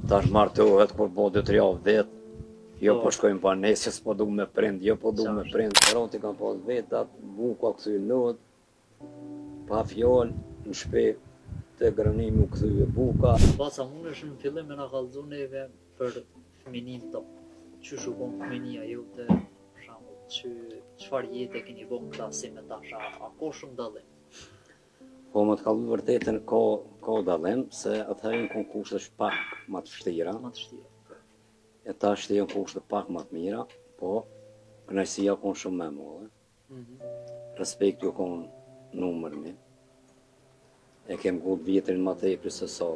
Tash martohet kur po 2-3 javë vet. Jo po shkojmë pa nesër, s'po du me prind, jo po du me prind. Roti kam pas vetat, buka kthy not, pa fjallë, në shpe të grënimi u kthy e buka. Baca mundesh në fillim me na kallëzu neve për fëminin tonë. Qysh u bon fëminia jote, për shembull, çfarë jete keni bën krahasi me tash, a ka shumë dallim? Po më të kallu vërtetën ka dallim, se atëherë në kushte pak më të vështira. Më të vështira. E tash të janë kushte pak më të mira, po kënaqësia ka shumë më e madhe. Respekti u ka numër një. E kem gut vjetrin më tepër se sa.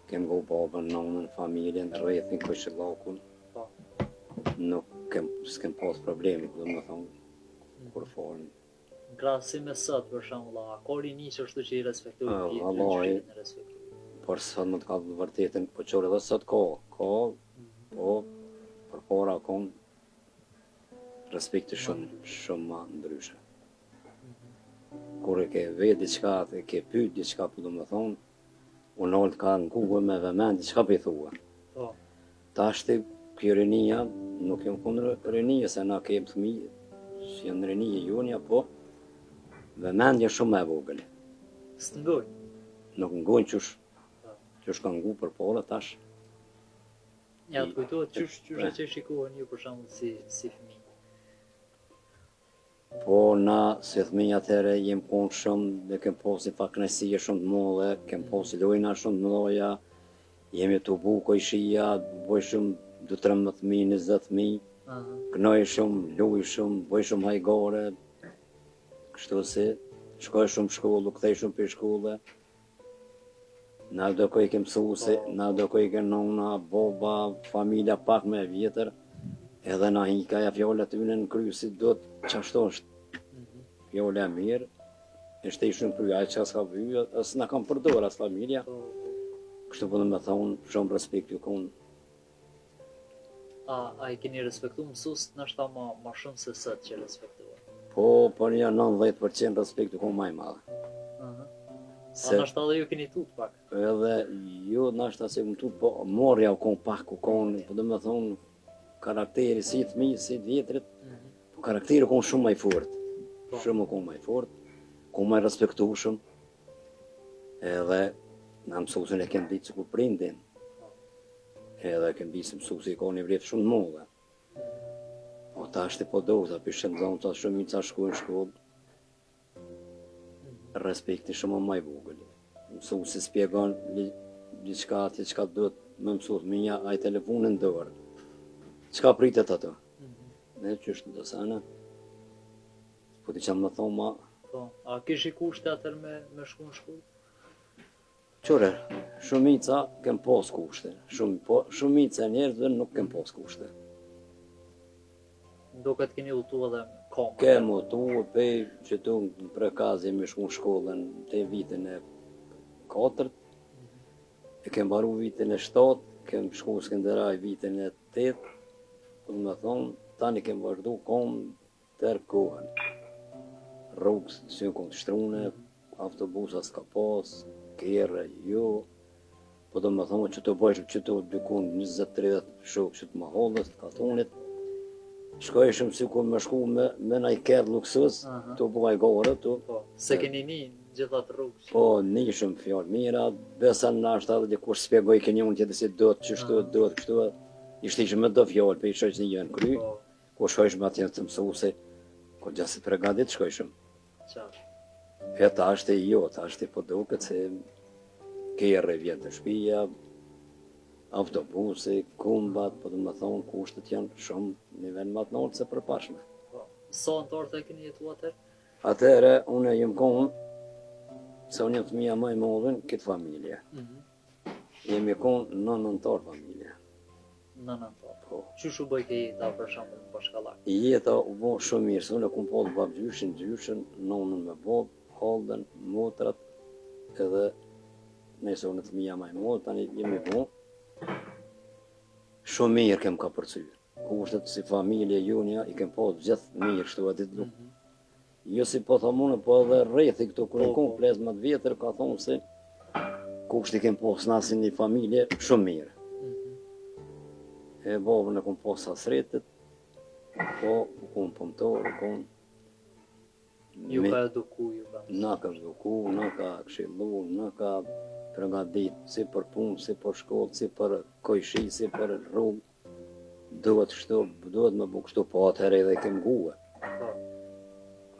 Kem gut babën, nonën, familjen, rrethin, këshillakun. S'kem pas probleme, do më thonë, kur folën. Në krahasim me sot, për shembull, a ka rini që është që i respektoj vjetrin, Vallahi, që i respektoj? por sot më të ka vërtetën, po qore edhe sot ka, po për para ka respekti shumë më ndryshe. Kur e ke vetë diçka, e ke pyet diçka, po do më thonë, unë ka në kuve me vëmend diçka për i thua. Po. Tashti, kjo rinia, nuk jem kundër rinia, se na kem fëmijë, që janë rinia jonja, po vëmendja shumë e vogël. Së ngoj? Nuk ngojnë qysh ka ngu për pole tash. Ja, të kujtohet qysh e që shikohen ju për shembull si fëmijë. Po na, si fëmijë atëherë, jem konë shumë, dhe kem posi pak kënaqësie shumë të mëdha, kem posi lojna shumë të mëdha, jemi të bukoj shia, bëj shumë 13.000, 20.000, kënoj shumë, luj shumë, bëj shumë hajgare, kështu si, shkoj shumë shkollë, kthej shumë për shkollë, na do ko i kem mësuesi, na do ko i kem nona, boba, familja pak me vjetër, edhe na hikaja fjallat tyne në kry, si do të qashto është fjalla e mirë, e shtej shumë kry, aj që s'ka vyjë, as na kam përdor as familja, kështu po në me thonë, shumë respekt ju konë. A i keni respektu mësuesit nështë ma shumë se sot që respektuar? Po një 90% respekt ju konë maj madhe. A nështë edhe ju keni tut pak? Edhe jo nështë se më tut, po morja u konë pak, u konë, po dhe me thonë, karakteri si të fëmijë, si të vjetrit, po karakteri u konë shumë maj fort, shumë u konë maj fort, konë maj respektushëm, edhe na mësuesin e kem ditë që kur prindin, edhe kem ditë që mësuesi ka një vlerë shumë të madhe. Po ta është po do, ta pishëm zonë, ta shumë i ca shkojnë në shkollë, respekti shumë më i vogël. Mësuesi spjegon diçka atje çka duhet më mësues minja, ai telefonin dorë. Çka pritet ato? Ne qysh në dosana, po ti çam më thonë ma... Po, a kishi kushte atër me shku në shkollë? Qore, shumica kem pas kushte, shumica njerëzve nuk kem pas kushte. Do këtë keni utu edhe komë? Kem utu, pej që tu në prekaz jemi shku në shkollën të vitin e 4, e kem baru vitin e 7, kem shku në Skënderaj vitin e 8, po më thonë, tani kem vazhdu komë tërë kohën. Rrugës që në konë të shtrune, autobusa s'ka pas, kjerë, jo, po do më thonë që të bëjshë që të dykun 20-30 shokë që të më hollës, të katonit, shkojshëm si ku me shku me na i kërë luksus, të bëj gore, të... Po, se keni një gjithat rrugës? Po, nishëm fjallë mira, besa në nashtë edhe dikush spjegoj kënjë unë tjetë si do të qështu, do të kështu, ishte ishë me do fjallë, pe i shojsh një jënë kry, ku shkojshëm atje të mësuesi, ku gjasit pregadit shkojshëm. E ta është e jo, ta është e po duket se kjerë vjetë të shpija, autobusi, kumbat, po dhe më thonë kushtet janë shumë nivel më të lartë se përpashme. Sa antarë të keni jetu atër? Atëre, unë jem konë, se unë jem fëmija më i madhe këtë familje. Jemi konë 9 antarë familje. 9 antarë? Po. Qysh u bëj ke jeta për shembull në Bashkallak? Jeta u bo shumë mirë, se unë e kumë podë babgjyshin, gjyshin, nonën me bobë, haldën, motrat, edhe nëse unë të fëmija më i madhe, tani jemi bo. Shumë mirë kem ka përcyrë. Kushtet si familje junja i kem pas gjithë mirë kështu atit nuk. Jo si po thamune, po edhe rrethi këtu kur në komplet më të vjetër ka thonë se kushti kem pas na si një familje shumë mirë. E babën e kom pas hasretet, po, kom punëtor, kom... Ju ka eduku, ju ka... Na ka eduku, na ka këshillu, na ka përgatit si për punë, si për shkollë, si për kojshi, si për rrugë. Duhet me bu kështu, po atëherë edhe kem guë.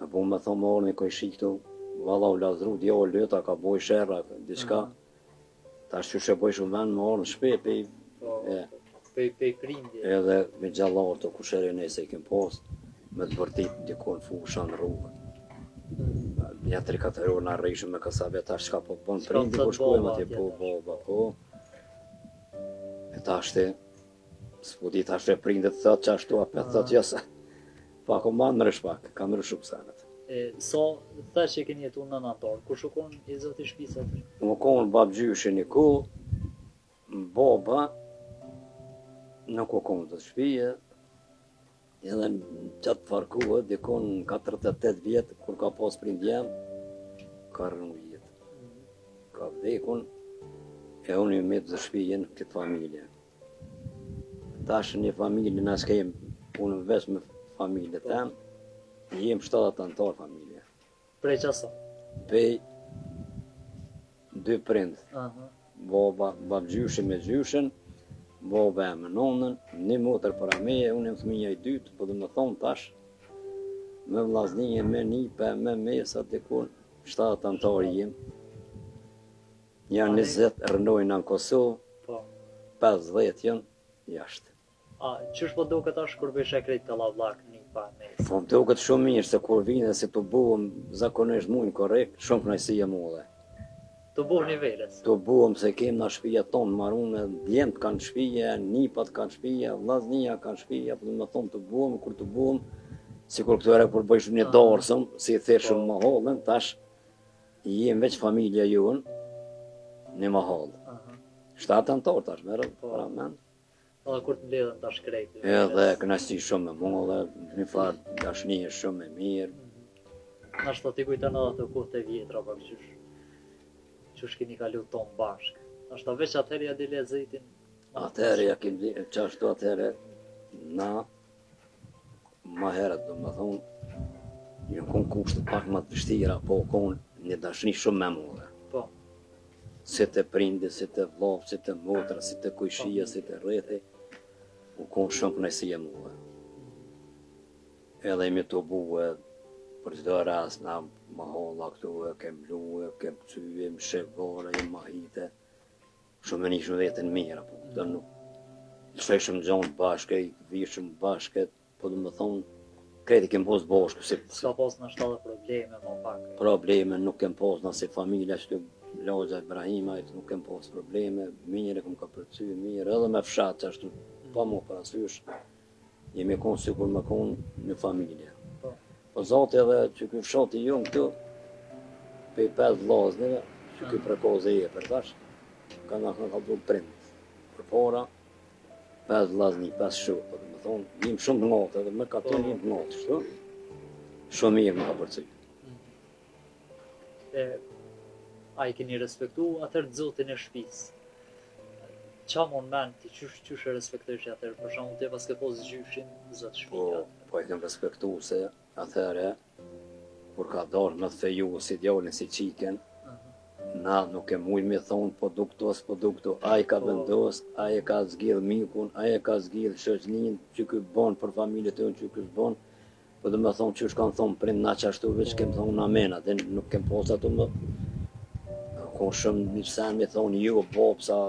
Po me thonë më orë një kojshi këtu, valla u lazru, djallë lëta, ka boj shërra, diçka. Ta shqysh e boj shumë vend më orë në shpe, Pej prindje. edhe me gjallarë të kushere nese i kem pas, me të vërtit dikon fusha në rrugë. Një 3-4 orë në rrishëm me kësa veta shka po bon prindi, po shkojmë atje po baba, po. E ta shte, s'po di ta shte prindet thot që ashtu apet thot jëse. Pa ko ma në rëshpak, kam rëshu pësanet. Sa thash që keni jetu në natar, ku shukon i zoti shpisa të? Më konë babgjyshe një ku, baba, nuk u konë të shpije, edhe në qatë farkuë, dikon 48 vjetë, kur ka pas prindjem, ka rënu jetë. Ka vdekun, e unë i me të shpijen këtë familje. Tash një familje në s'kem, unë veç me familje tem, jem 7 antar familje. Prej qasa? Pej 2 prindë, baba, babgjyshe me gjyshen, baba e me nonën, një motër para meje, unë jem fëmija i dytë, po dhe me thonë tash, me vllaznije, me nipe, me mesa, dikun, 7 antar jem. Janë 20 rënojnë në Kosovë, 50 janë jashtë. Qysh po do këtë ashtë kur bëjsh e krejt të lavlak një pa mes? Po më do këtë shumë mirë, se kur vine se të buëm zakonisht mujnë korrekt, shumë kënaqësi e mulle. Të buh një veles? Të buëm se kem në shpija tonë, marune, djemët kanë shpija, nipat kanë shpija, vllaznia kanë shpija, po më thonë të buëm, kur të buëm, si kur këtu ere kur bëjsh një dorësëm, si i theshëm më hollën, tash, jem veç familja jonë, në më hollë. 7 antar tash, merë, para men. Edhe kur të mbledhen tash krejt? Edhe kënaqësi shumë e mulle, një farë dashnije shumë e mirë. Nashta ti kujton edhe ato kohët e vjetra, pa qysh keni kalu tonë bashkë. Nashta veç atëherë ja dile zëjtin? Atëherë ja kem di, qashtu atëherë, na, ma herët do më thonë, një konë kushtë pak më të vështira, po konë një dashni shumë me mulle. Po. Si të prindi, si të vllaf, si të motra, si të kujshia, si të rrethi, u konë shumë kënaqësi e mulle. Edhe imi të buë, për çdo rast na ma holla këtu, kem luë, kem cyje, më shevore, jem mahite. Shumë e nishëm vetën mirë, po këto nuk... Sheshëm gjonë bashke, vishëm bashke, po dhe më thonë, kreti kem pos bashkë, si... Ska pas nashta dhe probleme, ma pak. Probleme nuk kem pos nëse familja që Lagja Ibrahimajt, nuk kem pas probleme, mirë, kem ka përcy, mirë, edhe me fshatë që ashtu, pa mu parasysh, jemi konë si kur me konë një familje. Po zati edhe që ky fshati jonë këtu, pej 5 vllaznive, që ky prekoze e për tash, ka nga du prind. Për para, 5 vllazni, 5 shok, po dhe me thonë, jim shumë të ngatë, edhe me katon jim të ngatë, shtu? Shumë mirë më ka përcy. A i keni respektu atër zotin e shpis? Qa mon men ti, qysh e respektojsh atër? Për shumë te pas ke pos gjyshin zot shpia? Po e kem respektu se atëre, kur ka darë me të feju si djallin si qiken, na nuk e mujnë me thonë po duktos, a i ka vendos, a i ka zgjidh mikun, a i ka zgjidh shoqnin, që ky bon për familje të unë, që ky bon, po dhe me thonë që kanë thonë prind na qashtu veç kem thonë amena, dhe nuk kem pos ato më, kon shumë një sen me thonë ju, bopsa,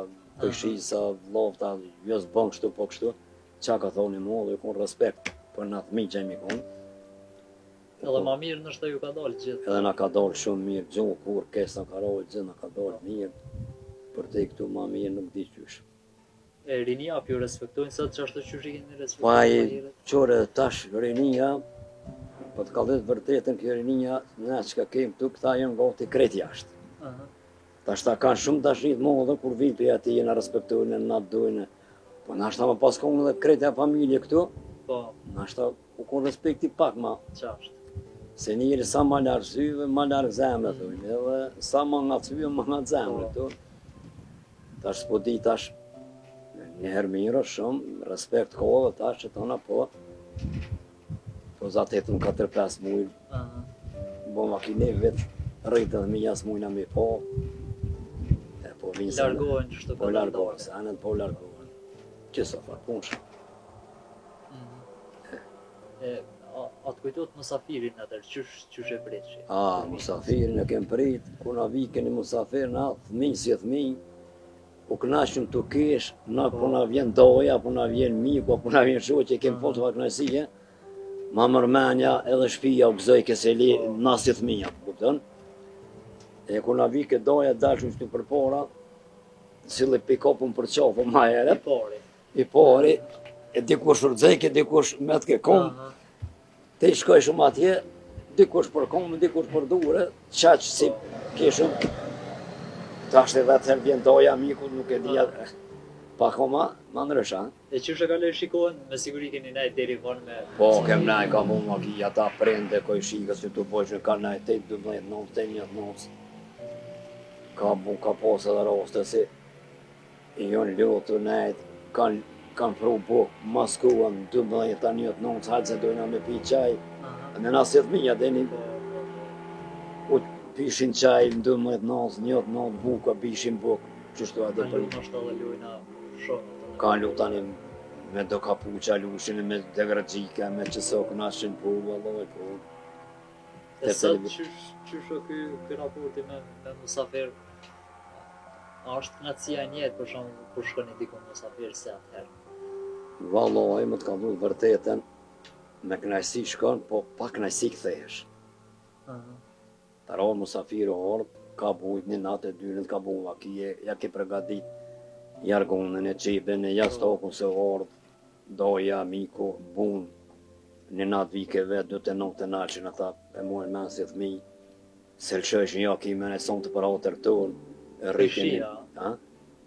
këjshi, sa vlofta, jo s'bon kështu po kështu, qa ka thonë i mu, dhe kon respekt për në të mi që mi konë. Edhe ma mirë nështë ju ka dalë gjithë. Edhe na ka dalë shumë mirë, gjumë, kur kesë na ka dalë gjithë, na ka dalë mirë, për te këtu ma mirë nuk di qysh. E rinia për ju respektojnë sot që ashtë qysh i keni Pa respektojnë? i qore tash rinia, po të kallet vërtetën kjo rinia, ne që ka kemë këtu, këta jenë gati krejt jashtë. Tash ta kanë shumë dashnit mo dhe kur vinë për ati jena respektojnë, na dojnë, po nashta më pas konë dhe krejtja familje këtu, Po, nashta u konë respekti pak ma. qashtë. Se njëri sa ma largë syve, ma largë zemre, thujnë, edhe sa ma nga syve, ma nga zemre, tu. Tash s'po di tash, njëherë mirë shumë, respekt kohë, tash që tona po zatë jetëm 4-5 mujë, Aha. bo makine vetë rritë dhe mi jasë mujna me po, e po vinë se Largohen kështu po ka largohen, se anët po largohen. Qëso farë punsh. Atë kujtot musafirin atër, qysh e preqi? Musafirin e kem prit, ku na viken i musafir, na fëmijë si fëmijë, u knaqëm të kesh, na po na vjen doja, po na vjen miku, po na vjen shoqe, kem foto vaknasie, ma mërmenja edhe shtëpia u gëzoj keseli na si fëmija, kupton? E ku na vike doja dashëm shtu përpara, cili pick-upun për qafë ma herët, i pari, e dikush rëdzejke, dikush me të ke kom, te i shkoj shumë atje, dikush për kom, dikush për dure, qaq si kishëm, tash e vetë her vjen doja miku, nuk e dhja, pa koma, ma ndrysha. E qysh e ka lërë shikohen, me siguri keni najt deri vonë me... Po, kem naj, ka mu maki, ata prende, koj shikës që të bojshën, ka naj 8-12 noc, 8 noc. Ka posë edhe roste, si i jonë lutë, najt, kanë pru buk, maskuan, 12 noc, hajtë se dojna me pi qaj, në nasit mija, deni, u pishin qaj, 12 noc, 1 noc, buka, pishin buk, qështu adhe për... Kanë lutë edhe lujna shumë. Kanë lutë tani me do kapuqa lushin, me degradzika, me qëso knashin pu, valloj pu. E sot qysh o ky raporti me musafir? A është knatësia njëtë për shumë kur shkoni diku musafir se atëherë? Valloj, më të kam dhut vërtetën, me knajsi shkon, po pa knajsi këthesh. Ta rohë musafir o orë, ka bujt një natë e dynët, ka buva kje, ja ke pregadit jargonën e qipën, e jastokun se orë, doja, miku, bun, një natë vike vetë, 2 nalqin ata e mojnë menë si thmi, se lëshëshin ja kime në sonë të për atër tonë, e rrikin,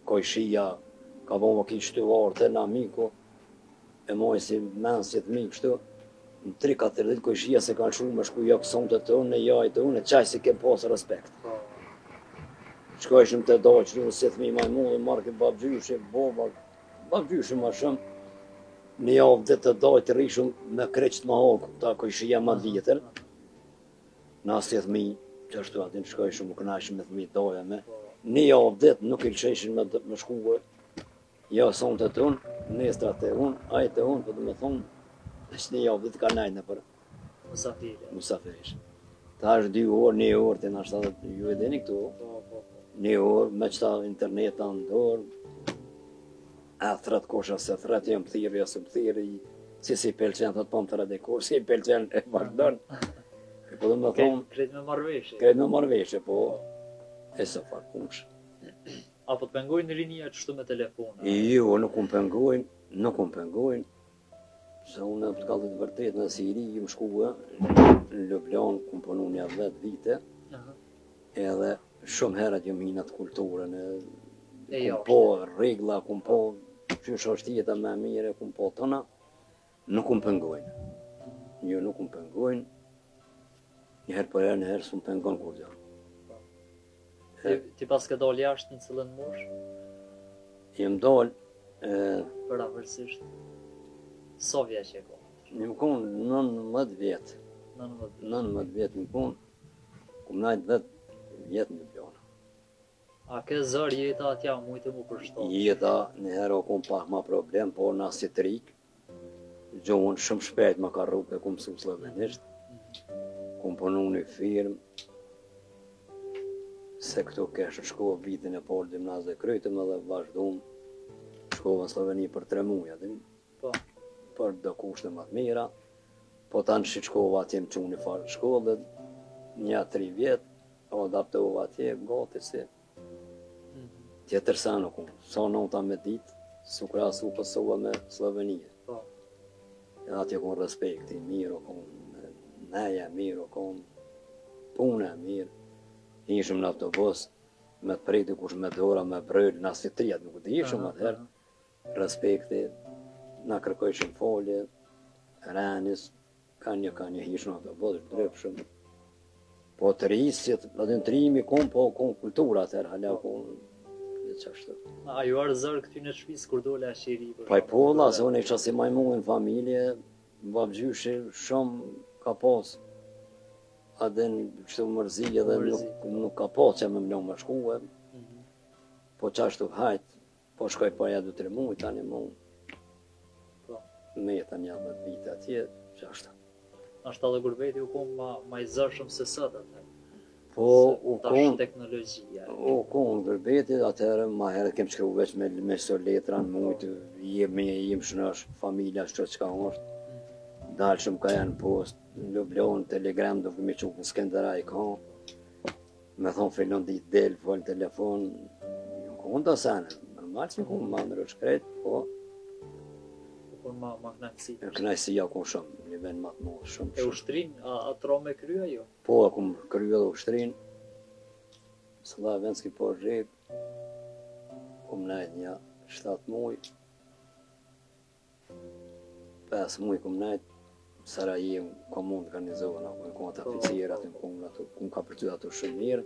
kojshia, ka bova ki shtu orë të na miku, e mojnë si menë si thmi kështu, në 3-4 ditë kojshia se kanë shumë me shku ja këson të tonë, e jaj të unë, e qaj si kem posë respekt. Shkojshëm të doqë, si thmi majmullë, marrë ke babgjyshi, babgjyshi ma shumë, një javë dhe të dojë të rishëm me kreqët ma hokë, ta kojshia ma vjetër, na si thmi, që ashtu atin shkojshëm u knajshëm me thmi doja me, një javë dhe të nuk i lësheshin me shkuve, ja son të tonë, nestra të unë, ajë të unë, për të me thonë, është një javë dhe të ka najtë në për musafirish. Ta është 2 orë, 1 orë, të nashtë edhe ju e deni këtu, 1 orë, me qëta interneta në dorë, a thret kosha se thret, jam thirë, jasë më thirë, si pelqen, thot po më thret e kosh, si pelqen e vazhdojnë. Po dhe me thonë... Kretë me marveshe. Kretë me marveshe, po... E së farë punsh. Apo të pengojnë rinia qështu me telefona? Jo, nuk unë pengojnë, se unë të kallit vërtet në Siri, ju më shkua, në Ljubljan, ku më punu një 10 vite, edhe shumë herët ju minat kulturën, ku po regla, ku po që është jeta me mire, ku po tëna, nuk unë pengojnë. Jo, nuk unë pengojnë, njëherë për herë, njëherë së më pengon kur gjë. Ti pas ke dalë jashtë në cilën mosh? Jem dalë... Për avërsisht, so vjeq e ko? Një më konë 19 vjetë. 19 vjetë më konë, ku më najtë 10 vjetë në Ljubljana. A ke zër jeta atja mujtë mu përshtot? Jeta njëherë o kom pak ma problem, po në si të rikë, gjohën shumë shpejt më ka rrugë e ku mësu slovenisht, ku më punu një firmë, se këtu keshë shkova vitin e parë gjimnaz dhe krytëm edhe vazhdum shkova në Sloveni për 3 muja, për do kushte më të mira, po tanë që shkova atje më qunë një farë shkollët, 1-3 vjetë, o adaptova atje, gati si. Tjetër sa nuk unë, sa nota me ditë, su krasu pësova me Slovenije. Edhe atje kun respekti, mirë, kun neja mirë, kun punë mirë. Ishëm në autobus, me të prejti kush me dora, me brëllë, në asfitrijat nuk të ishëm atëherë, respekti, në kërkojshëm folje, renis, ka një ishëm në autobus, drepshëm. Po të rrisit, atë në trimi, po kultura atëherë, hala kun vite çashtu. A ju arë zërë këty në shtëpisë kur dole ashiri? Pa i po, la, se unë isha si majmun në familje, babgjyshi shumë ka pas, adin kështu mërzi edhe nuk ka pas që me mlo më shkuve, po qashtu hajt, po shkoj pa ja 2-3 muaj, tani mu me jetë 11 vite atje, qashtu. Ashtë edhe gurbeti u konë ma i zërshëm se sot atë. Po, u konë teknologjia. U konë gërbeti, atëherë ma herët kem shkru veç me so letra në mujtë, jem shënësh, familja, shtë që ka është. Dalë shumë ka janë post, në Ljubljanë, telegram, do këmi qukë në Skenderaj ka. Me thonë filon ditë del, folë telefon, në konë të sanë, normal që në konë ma në rëshkret, po. Konë ma knajsi. Knajsia konë shumë, një vend ma të modë shumë. E ushtrin, a tro me krya jo? Po, a kom krya dhe ushtrin, së da vend s'ki po rrib, kom najt një 7 muj, 5 muj kom najt, Sarajevo, komunë të garnizona, ku në konë të oficierat, ku në ka përty ato shumë mirë.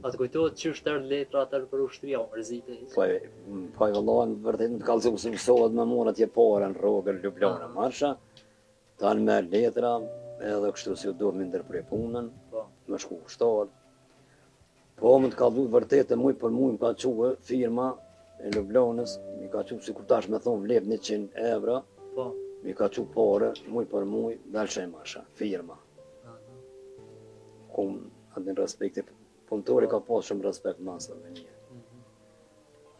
A të kujtohet që është tërë letra atër për ushtria, o mërzite? Po e vëllohen vërtet në të kalëzu se mësohet me mora tje pare në rogër Ljubljana marsha, tanë me letra, edhe kështu si u do me ndërprej punën, me shku ushtar. Po më të kalëzu vërtet e muj për muj më ka quë firma e Ljubljanës, mi ka quë si kur tash me thonë vlep 100 euro, mi ka quë pare, muj për muj, dalëshej marsha, firma. Kumë atë në respekti, punëtori ka pas shumë respekt masave një.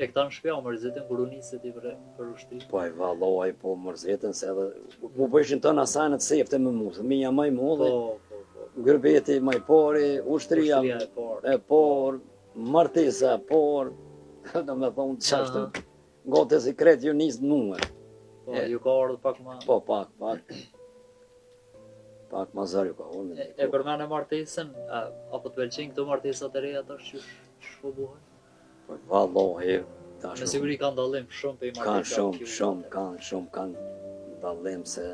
E këta në shpja o mërzitin kur u niset i për ushtri? Po e valoj, po mërzitin se edhe... Mu përshën të në asanet sefte me mu, minja maj mu dhe... Gërbeti maj pari, ushtria e por, martesa e por... Do me thonë të qashtu... Gote si kretë ju nisë nume. Po, ju ka ardhë pak ma... Po, pak. Pak ma zërë ju ka ardhë. E përmene martesën, apo të pëlqen këto martesat e reja tash që shpobuhen? Po, vallohi, me siguri kanë dallim shumë për i martesat. Kanë dallim se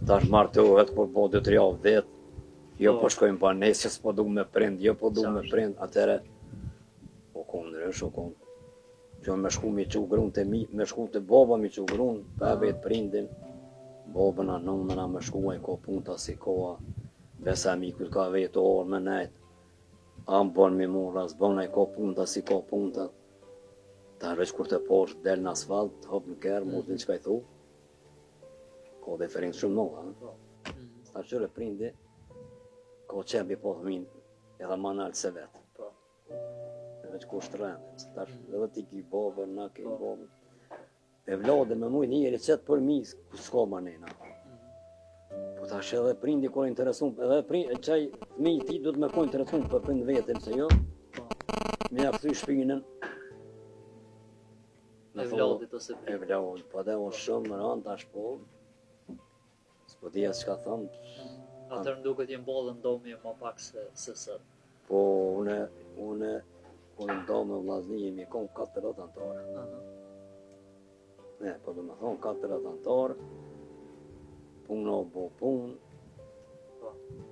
tash martohet kur po 2-3 javë vet, jo po shkojmë pa nesë, s'po du me prind, atëre o kundrësh, që me shku mi qu grun të mi, me shku të baba mi qu grun, pa vetë prindin, babëna, nënëna me shkuaj, ko punta si koha, besa mi këtë ka vetë orë me nejtë, a më bon mi mora, s'bonaj ko punta si ko punta, ta veç kur të posh, del në asfalt, hop në kërë, mutin që ka i thu, ko diferencë shumë noha, ta qëre prindi, ko qebi po thëmin, edhe ma nalë se vetë, veç kur shtrendin, edhe ti ki babën, na ki babën, e vlade me mujt njeri qëtë për mi, s'ka manena. Po tash edhe prindi kur interesun, edhe qaj fëmi ti du të me ko interesun për prind vetin, se jo, me ja këthy shpinën. E vladit ose prind. E vladit, po dhe o shumë në rand tash po, s'po dhja s'ka thëmë. Atër në duket jem bodhe ndomi ma pak se sët. Po une, kur ndomi vllazni jemi kon 4 antarë. Ne, po du me thonë 4 antarë, punë o bo punë,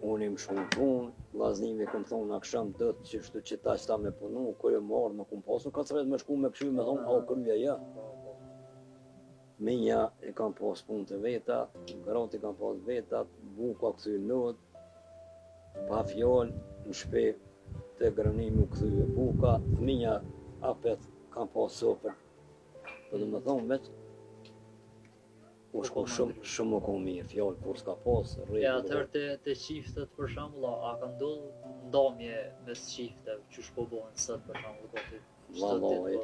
unë im shumë punë, vllaznimi kom thonë në aksham dëtë që shtu që ta qëta me punu, kërë marrë me kom pasu, ka cëret me shku me këshu me thonë, au kërëja ja. Minja e kam pas punë të veta, gërati kam pas veta, buka këthy nëtë, pa fjallë, në shpe të grënimi u këthy buka, minja apet kam pas sopër, po du me thonë veç, u shko shumë u kom mirë, fjallë kur s'ka pas, rrejtë. E atër të qiftet për shambull, a ka ndodhë ndamje mes qifteve që shpobohen sët për shambull, gati Vallaj,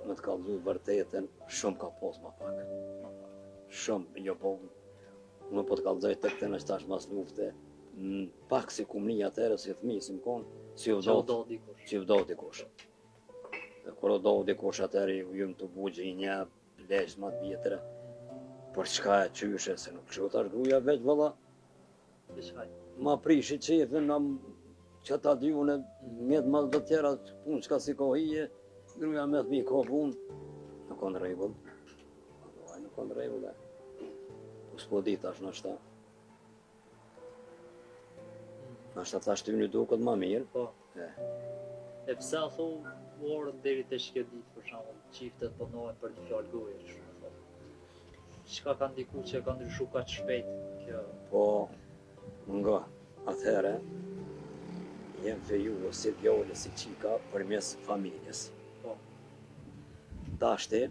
me të kalzu vërtetën, shumë ka pas ma pak. Shumë, jo po, unë po të kalzoj të këtë në qëtash mas lufte, pak si kum një atërë, si thmi, si më konë, si u do dikush. Dhe kur u do dikush atëri, ju më të bugjë i një, leqë ma të vjetëre, për çka e qyshe, se nuk që tash gruja veç vëlla, ma prishi qefin, që ta dy une, mjetë mas dhe tjera, punë qka si ko hije, gruja me të mi ko punë, nuk konë regull. Nuk konë regull, po s'po di tash në shta. Në shta tash ty një duket ma mirë. Po. E pse a thu orën deri te kjo ditë për shembull, çiftet punohen për një fjalë goje, shumë e thotë. Çka ka ndikuar që ka ndryshuar kaq shpejt kjo? Po, nga atëherë, jem feju si djole si qika përmes familjes. Po, Tashti,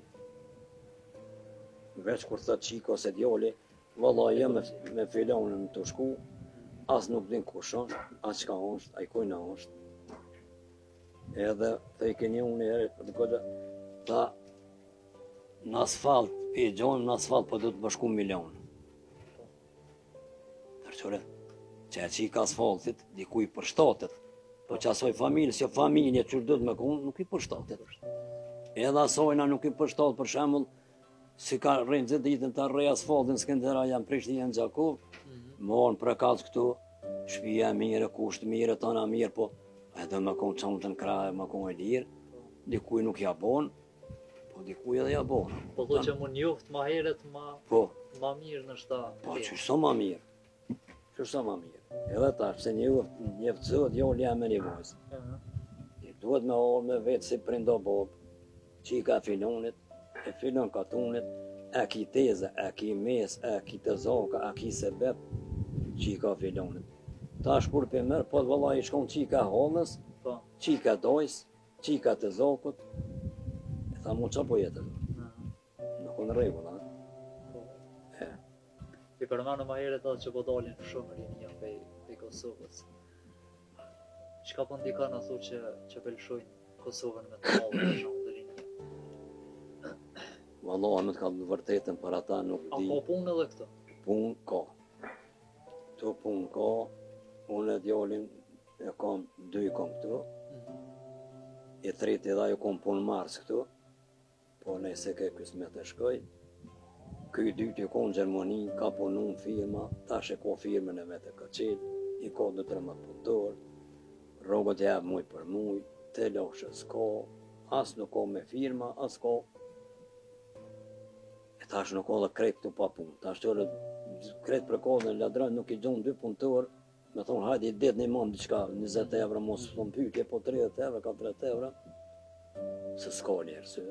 veç kur thot qika ose djoli, valla jem me filonën të shku, as nuk din kush është, as çka është, ai kujna është. Edhe të i keni unë herë për të këtë, ta në asfalt, i gjonë në asfalt po du të bashku milion. Tërqore, që e qika asfaltit, dikuj për shtatet, po që asoj familje, si familje që du të me konë, nuk i për shtatet. Edhe asojna nuk i për shtatet, për shembull, si ka rrinë zë ditën të rrej asfaltin, Skëndera janë Prishtinë në Gjakov, morën për kalë këtu, shpija mire, kusht mire, tona mirë, po edhe me konë qonë të në kraje, me konë e lirë, dikuj nuk ja bon, po dikuj edhe ja bon. po do që më njoft ma herët Po, ma mirë në shta. po që sa ma mirë, që sa ma mirë. Edhe tash, se një vëzët, jo jam me një vojzë. I duhet me orë me vetë si prindo bobë, që i ka filonit, e filon katunit, e ki teze, e ki mes, e ki të zoka, e ki sebep, që i ka filonit. Tash kur për mërë, po të vëlla i shkon që i ka holës, Po, që i ka dojës, që i ka të zokut, e tha mu qa po jetë, nuk në regull, ha? po. E, I përmanu ma herët atë që po dalin shumë rinja pej Kosovës. Çka po ndika në thu që belshojnë Kosovën me të madhe për shumë dhe rinja? valla me të ka vërtetën për ata nuk A di. po punë edhe këto? Punë ka. Tu punë ka, unë e djallin e kam, dy kam këtu, i treti edhe ajo kam punë mars këtu, po nëse ke kismet e shkoj. Ky i dyti ka në Gjermani, ka punu në firma, tash e ka firmën e vetë e ka qenë, i ka 2-3 punëtor, rrogët e jabë muj për muj, te lashë s'ka, as nuk ka me firma, as ka. E tash nuk ka dhe krejt këtu pa punë, tash qërë krejt për kodën ladran nuk i gjonë 2 punëtor, me thonë hajde i det një mamë diqka, 20 euro, mos thonë pytje, po 30 euro, ka 30 euro, se s'ka njerë, se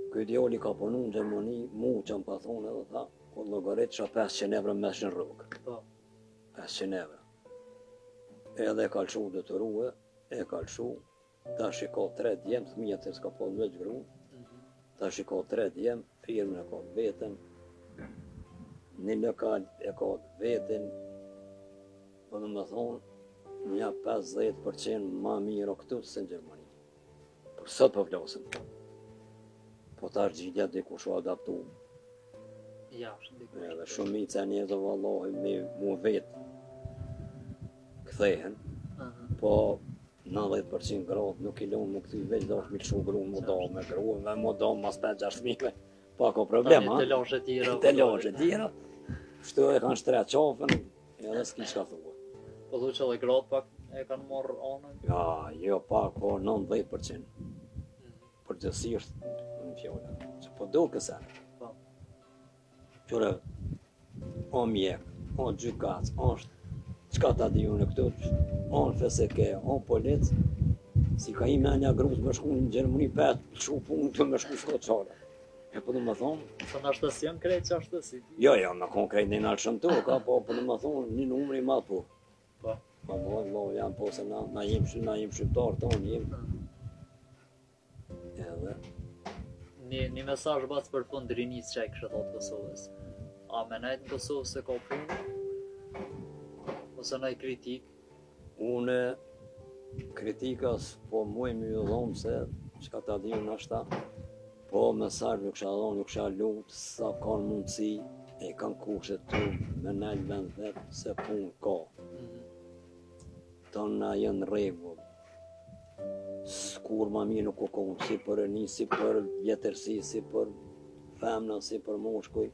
Ky djali ka punu në Gjermani, mu që më pa thonë edhe tha, po llogarit qa 500 euro me në rrugë. Po, 500 euro. Edhe e kalëshu dëtërue, e kalëshu, tash i ka 3 djemë, fëmijët e s'ka po në gru, tash i ka 3 djemë, firmën e ka vetën, një lokal e ka vetën, po në më thonë, një 50% ma mirë o këtu se në Gjermani. Por sot po flasim. Po tash gjithja dikush u adaptu. jashtë dikush. Edhe shumica njerëzve vallahi me mu vetë kthehen, po 90% gratë nuk i lënë më këthy veç dash mi lëshu grunë mu do me gruën dhe mu do mas 5-6 fmijve. Pa ka problem, ha? Të lashe tjera. Të lashe tjera. Shtu e kanë shtret qafën, edhe s'ki qka thua. Po thu që edhe gratë pak e kanë marrë anën. Ja, jo pak, po 90%. Përgjësisht në fjole, që po do kësa. Po. Qure, o mjek, o gjykac, qka ta di unë këtu, o në FSK, o polic, si ka ime një grupë me shku në Gjermani, petë, shu punë të me shku shkoqare. E po du më thonë, Sa në ashtës janë krejt që ashtësi. jo, me konkret një nalë shumë të, ka po du më thonë, një numri madh po. Po. Ma lo, janë po se na jem shqiptarë tonë, jem. Edhe, Një mesazh bas për fund rinis që e kështë thotë Kosovës. A menajt në Kosovë se ka punë? Ose nëj kritik? une kritikas po muj më ju dhomë se çka ta di unë ashta, po mesazh nuk kisha dhonë, nuk kisha lutë, sa kanë mundësi, e kanë kushet tu me nalë vend vetë se punë ka. Tona janë rregull. S'kur ma mirë nuk u konë, si për një, si për vjetërsi, si për femna, si për moshkuj,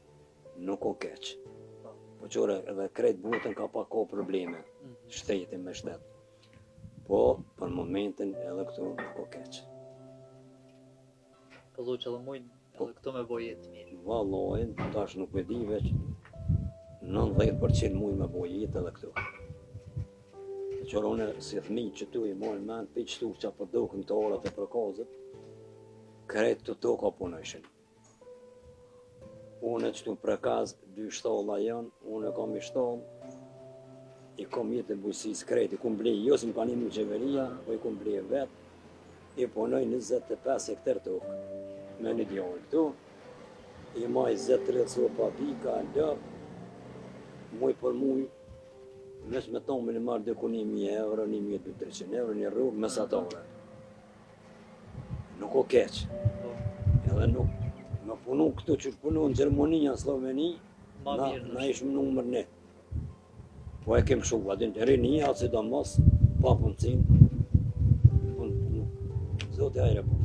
nuk u keq. Po qore, edhe krejt botën ka pa ka probleme, shtetin me shtet. Po, për momentin edhe këtu nuk u keq. Po dhu që edhe mujnë edhe këto me bojet mirë. Vallojnë, tash nuk me di veç 90% mujnë me bo jetë edhe këtu. Qërone si fëmijë që tu i mojnë men, për qëtu që për dukën të orat e përkozët, kretë të toka punëshin. Unë që tu prekaz, 2 shtalla janë, unë kam i shtallë, i kom jetë e bujësisë kretë, i kom blej, jo si më ka një mu qeveria, po i kom blej vetë, i punoj 25 hektar tokë, me një djallë këtu, i maj 20-30 sopa pika, lëp, muj për muj, mes me tonë me në marrë dëku 1.000 euro, 1.200-300 euro, një rrugë mesatare. Nuk o keqë. Po, Edhe nuk me punu këtu që punu në Gjermani, në Sloveni, ma na mirë në ishëm numër 1. Po e kem shu, adin të rinia, si do mos, pa punësin. Zote ajre po.